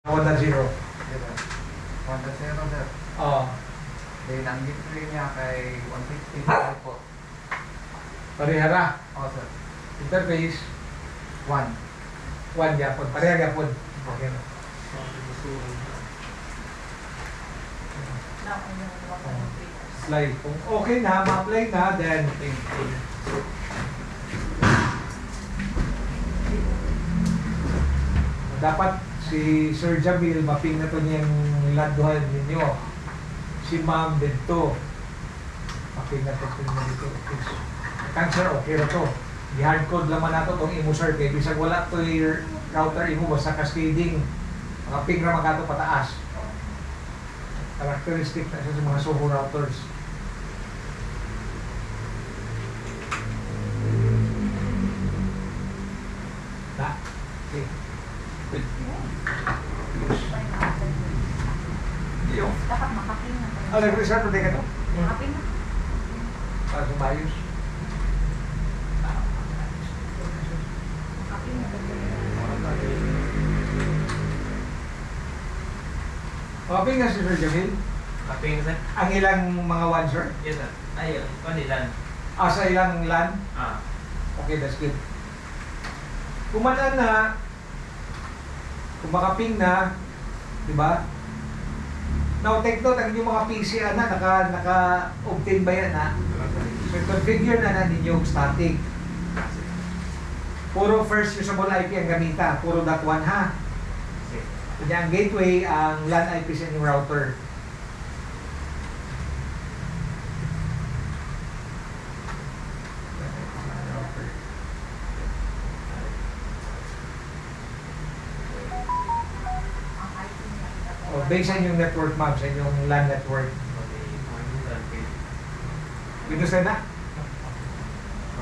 1.0. Zero. 1.0, sir. Oo. Then, ang display niya kay 160 po. Parehara. Oo, sir. Interface. 1. 1 yapon. Pareha yapon. Okay na. Slide. Kung okay na, ma-apply na, then dapat si Sir Jamil maping na to niyang landuhan ninyo. Si Ma'am dito. Maping na to dito. Cancer, okay na to. I-hard code laman na to itong imo sir. Kaya bisag wala to yung router imo basta cascading. Mga ping na magato pataas. Characteristic na siya sa mga Soho routers. Na? Okay. Yung. Dapat makaping na. Ah, nag-reserve na din ka to? Makaping na. Para sa bios. Makaping na. Okay nga si Sir Jamil. Kaping sir? Ang ilang mga one sir? Yes sir. Ay, panilan. Sa ilang LAN? Ah. Okay, that's good. Kumanan na, kung makaping na, di ba? Now, take note, ang inyong mga PC naka-obtain ba yan ha? So, configure na ninyo static. Puro first usable IP ang gamita, puro .1 ha? Kanya ang gateway, ang LAN IP sa inyong router. O, based sa inyong network ma'am, sa inyong LAN network. Windows 10 na?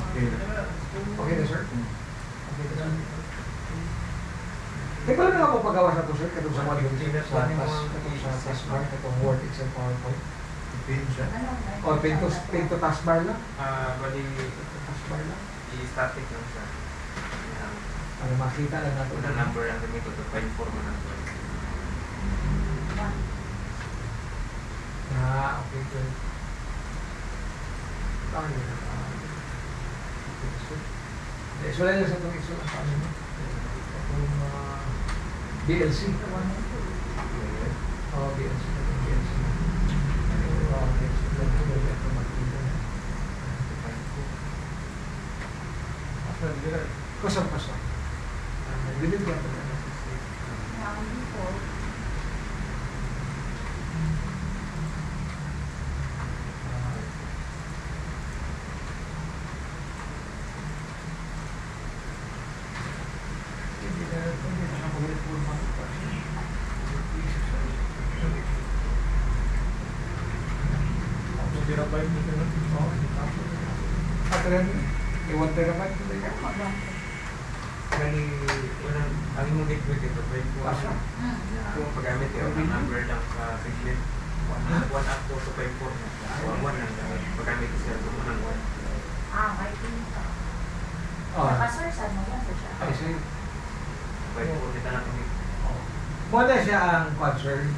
Okay. Okay na sir? Okay na sir. Teka lang na ako pagawa sa to sir, katong sa module sa taskbar, katong Word, Excel, PowerPoint. Pin siya. O, pinto taskbar lang? Bali, Taskbar lang? i-static lang siya. Para makita lang natin. Unang number ang gamit ko to 5-4 man ang Okay, good. So, lang sa itong Excel ang paano mo? Itong DLC. Oo, DLC. DLC. Kusang-kusang. Bilib yan. Ang imong liquid ito, 5-4. Kung paggamit yung number lang sa siglit, 1 up to 5-4 na. 1 lang paggamit siya ito ng 1. May ping ka. Oh. Sir, saan mo yan siya? Ay, sir. 5-4 nito lang kami. Muna siya ang concern.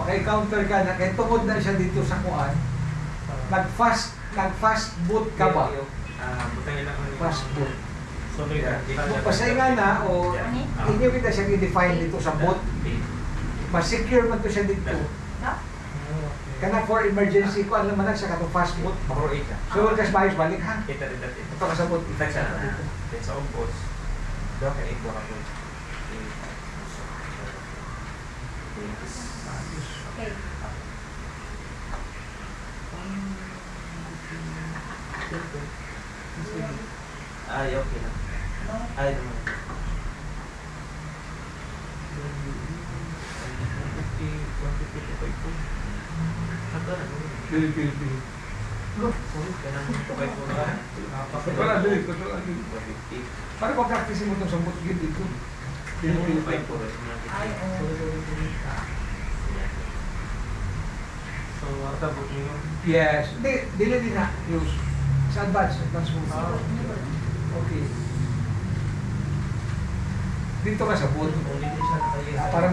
Paki-counter ka na, kaya tungod na siya dito sa kuan. Nag-fast boot ka ba? Butang ilang kami. Fast boot. So, Pasaingan na o hindi kita siya i-define dito sa boot. Mas secure man to siya dito. Kana for emergency ko, alam man lang siya katong fast boot. Makro 8 ka. So, kas bayos balik ha. Kita rin dati. Ito ka sa boot. Kita siya na. Sa umbos. Doon ka 8 ka po. Okay. Ay, okay lang. Ay, naman. Pili. Para pag-practice mo itong sa boot gate dito. Pili. Ay, So, atabot niyo? Yes. Dili din na. Use. Sa advance mo. Okay. Dito ka sa boot. Ulitin siya na tayo. Para